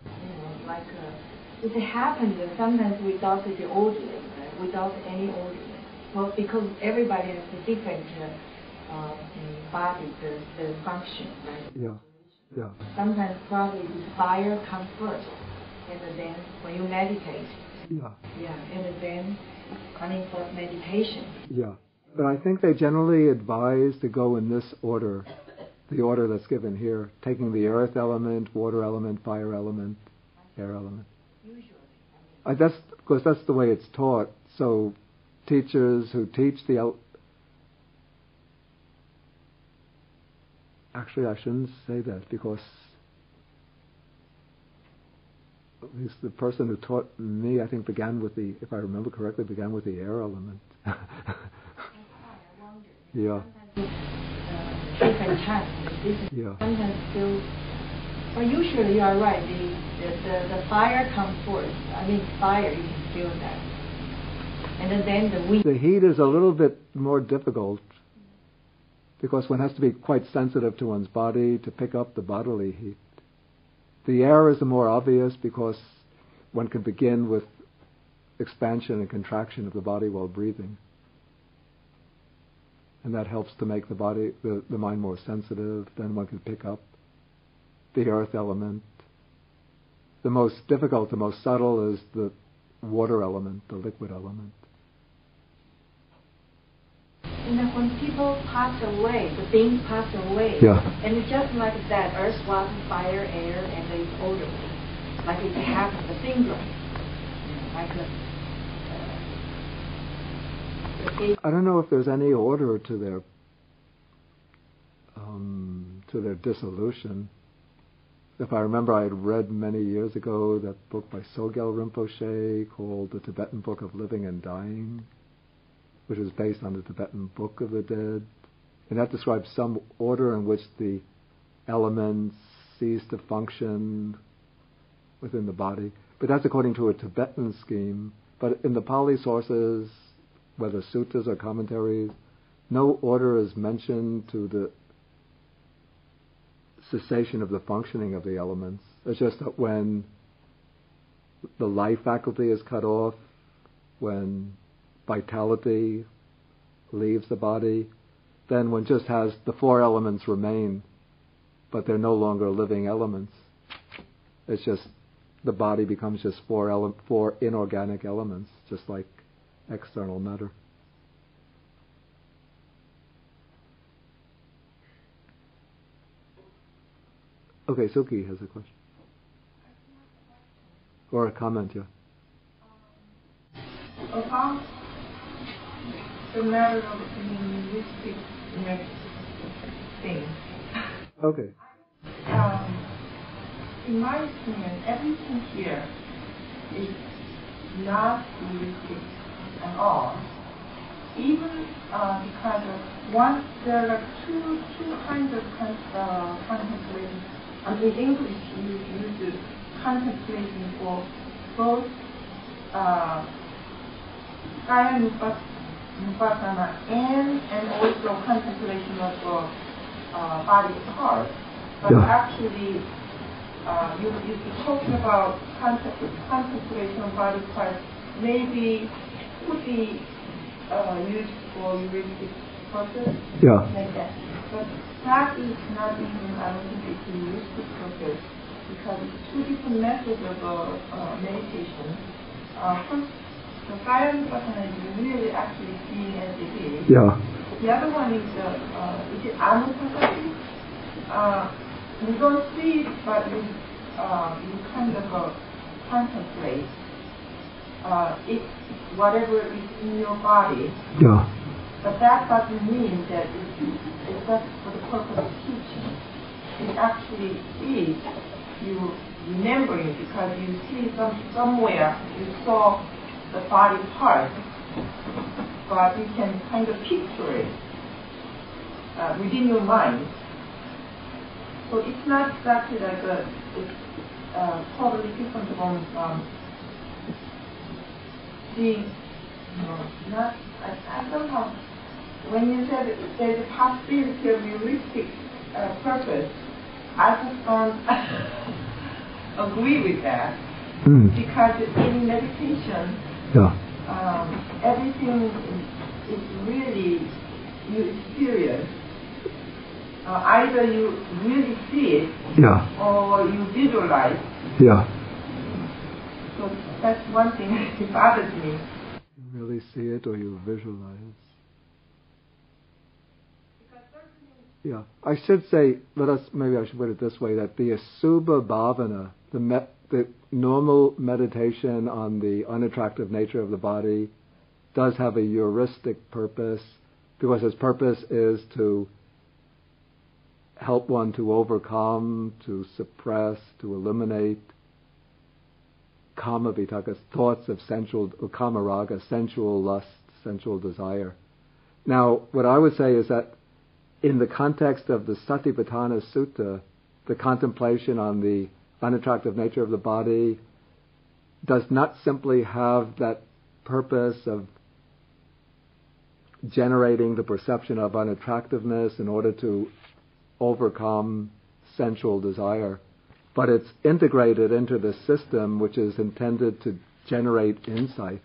It happens sometimes without the order, right? Without any order. Well, because everybody has a different body, the function, right? Yeah. Sometimes probably the fire comes first, and then when you meditate. Yeah. And then coming for meditation. Yeah. But I think they generally advise to go in this order, the order that's given here, taking the earth element, water element, fire element, air element. Usually. That's because that's the way it's taught. So teachers who teach actually, I shouldn't say that, because at least the person who taught me, I think, began with the, if I remember correctly, began with the air element. Yeah. Different times. Yeah. Sometimes still. But usually you are right. The fire comes first. I mean, fire, you can feel that. And then the wind. The heat is a little bit more difficult, because one has to be quite sensitive to one's body to pick up the bodily heat. The air is the more obvious, because one can begin with expansion and contraction of the body while breathing. And that helps to make the body, the mind more sensitive. Then one can pick up the earth element. The most difficult, the most subtle is the water element, the liquid element. And then when people pass away, the beings pass away, and it's just like that, earth, water, fire, air, and it's orderly. Like it happens, the syndrome. I don't know if there's any order to their dissolution. If I remember, I had read many years ago that book by Sogyal Rinpoche called The Tibetan Book of Living and Dying, which is based on the Tibetan Book of the Dead. And that describes some order in which the elements cease to function within the body. But that's according to a Tibetan scheme. But in the Pali sources, whether suttas or commentaries, no order is mentioned to the cessation of the functioning of the elements. It's just that when the life faculty is cut off, when vitality leaves the body, then one just has the four elements remain, but they're no longer living elements. It's just the body becomes just four inorganic elements, just like external matter. Okay, Suki has a question. Or a comment, yeah. About the matter of linguistic thing. Okay. in my opinion, everything here is not realistic at all. Even because of there are like two kinds of contemplation. And in English, you use contemplation for both kaya Vipassana and also contemplation of body parts. But actually, you're talking about contemplation of body parts maybe could be used for heuristic purpose. Yeah. Like that. But that is not even, I don't think it's a heuristic purpose because it's two different methods of meditation. First, the kaya Vipassana is really actually seeing as it is. Yeah. The other one is Anapana. You don't see it, but you kind of contemplate it, whatever is in your body. Yeah. But that doesn't mean that it's just for the purpose of teaching. It actually is you remembering because you see somewhere you saw the body part, but you can kind of picture it within your mind. So it's not exactly like it's totally different from seeing, not, I don't know, when you said there's a possibility of heuristic purpose, I just don't agree with that. Because in meditation, everything is really, you experience. Either you really see it, or you visualize. Yeah. So that's one thing that bothers me. You really see it, or you visualize. Yeah, I should say. Maybe I should put it this way: that the asubha bhavana, the normal meditation on the unattractive nature of the body, does have a heuristic purpose, because its purpose is to help one to overcome, to suppress, to eliminate kama vitakas, thoughts of sensual, or kama raga, sensual lust, sensual desire. Now, what I would say is that in the context of the Satipaṭṭhāna Sutta, the contemplation on the unattractive nature of the body does not simply have that purpose of generating the perception of unattractiveness in order to overcome sensual desire, but it's integrated into the system which is intended to generate insight.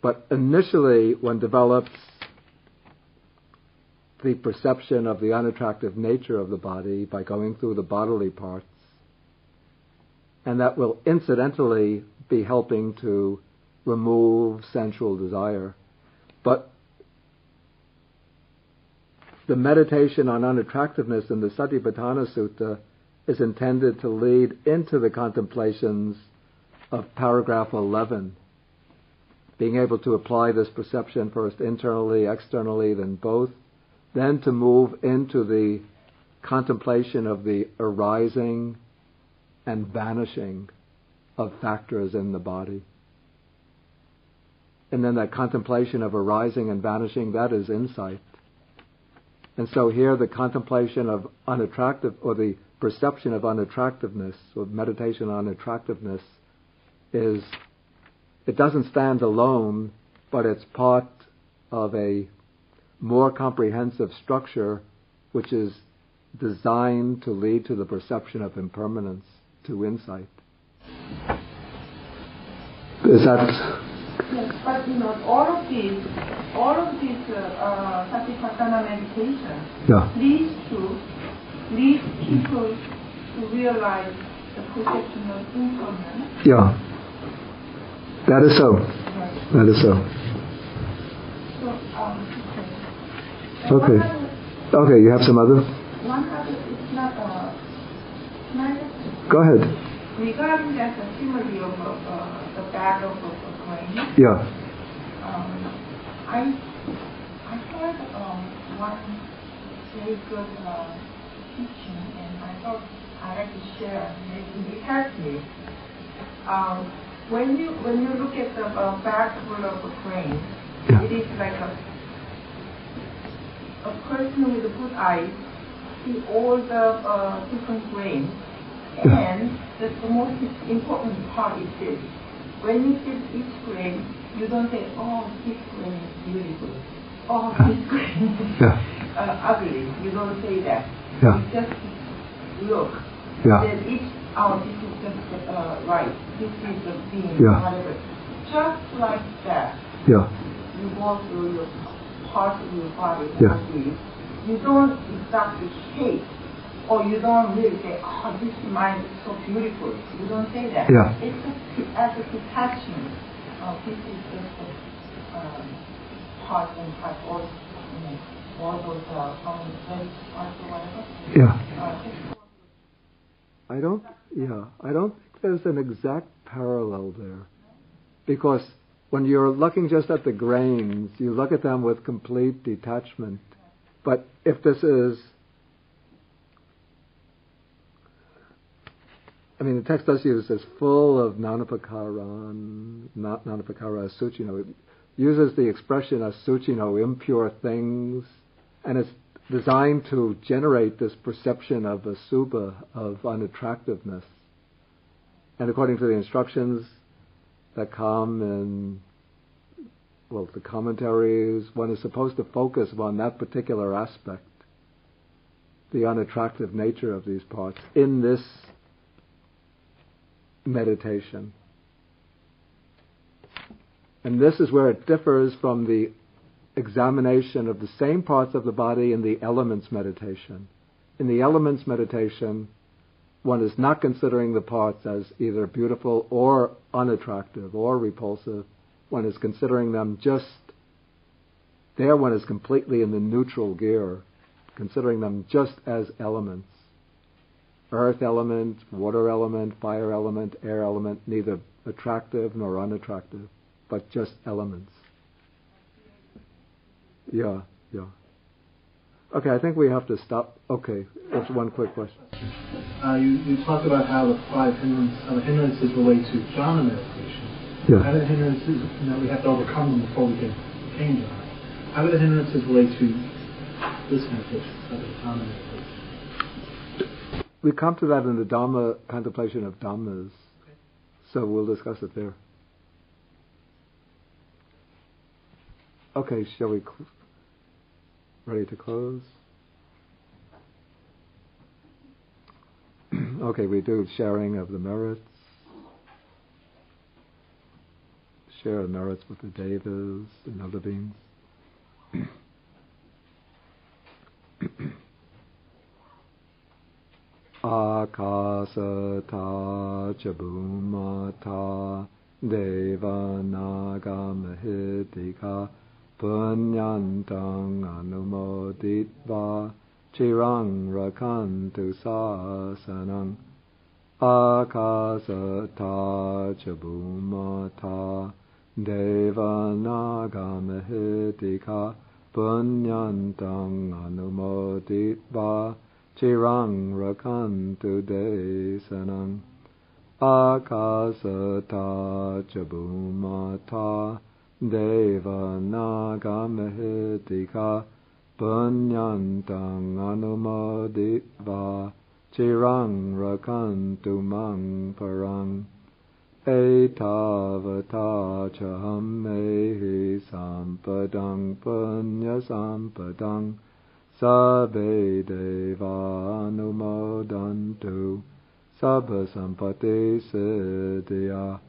But initially, one develops the perception of the unattractive nature of the body by going through the bodily parts, and that will incidentally be helping to remove sensual desire. But the meditation on unattractiveness in the Satipaṭṭhāna Sutta is intended to lead into the contemplations of paragraph 11, being able to apply this perception first internally, externally, then both, then to move into the contemplation of the arising and vanishing of factors in the body. And then that contemplation of arising and vanishing, that is insight. And so here the contemplation of unattractive, or the perception of unattractiveness, or meditation on attractiveness, it doesn't stand alone, but it's part of a more comprehensive structure which is designed to lead to the perception of impermanence, to insight. Is that... Yes, but all of these Satipaṭṭhāna meditation leads people to realize the perception of impermanence. Yeah, that is so. Right. That is so. So, Okay, you have some other? One other, it's not can I just... Go ahead. Regarding that simile of the bag of grain. Yeah. I heard one very good teaching, and I thought I like to share. It helps me. When you look at the back of a frame, it is like a person with a good eye see all the different frames. And the most important part is this. When you see each frame, you don't say, oh, this frame is beautiful. Oh, this frame is ugly. You don't say that. You just look. Then each, this is just right. This is the thing, whatever. Just like that. You go through your parts of your body. You don't exactly hate. Or you don't really say, oh, this mind is so beautiful. You don't say that. It's just as a detachment. This is just part and part, all those from very parts or whatever. I don't think there's an exact parallel there. Because when you're looking just at the grains, you look at them with complete detachment. But if this is, the text does use this full of nanapakara suchino. It uses the expression asuchino, impure things, and it's designed to generate this perception of asubha, of unattractiveness. And according to the instructions that come in, the commentaries, one is supposed to focus upon that particular aspect, the unattractive nature of these parts, in this meditation. And this is where it differs from the examination of the same parts of the body in the elements meditation. In the elements meditation, one is not considering the parts as either beautiful or unattractive or repulsive. One is considering them one is completely in the neutral gear, considering them just as elements. Earth element, water element, fire element, air element, neither attractive nor unattractive, but just elements. Okay, I think we have to stop. Okay, that's one quick question. You talked about how the five hindrances relate to jhana meditation. How do the hindrances, we have to overcome them before we can attain jhana. How do the hindrances relate to this meditation, Satipaṭṭhāna meditation? We come to that in the Dhamma, contemplation of Dhammas. So we'll discuss it there. Okay, shall we ready to close? Okay, we do sharing of the merits. Share the merits with the devas and other beings. Akasata chabhumata deva naga mahitika punyantang anumoditva chirang rakantu sasanang. Akasata chabhumata deva naga mahitika punyantang anumoditva chirang rakantu desanang. Akasata chabhumata deva naga mahitika punyantang anumoditva chirang rakantu mang parang. Etavata chaham mehi sampadang punya sampadang sabbe deva anumodantu sabba sampati siddhya.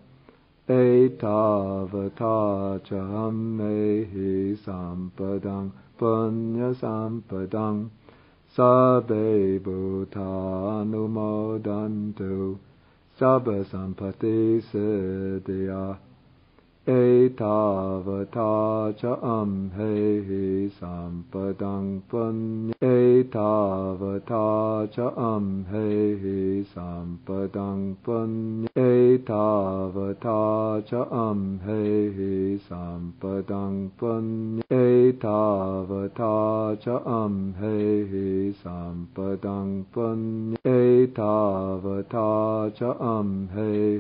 Etavata chaham mehi sampadang punya sampadang sabbe bhuta anumodantu sabba sampati siddhya. etavata cha amhehi sampadang punya etavata cha amhehi sampadang punya etavata cha amhehi sampadang punya etavata cha amhehi sampadang punya etavata cha amhehi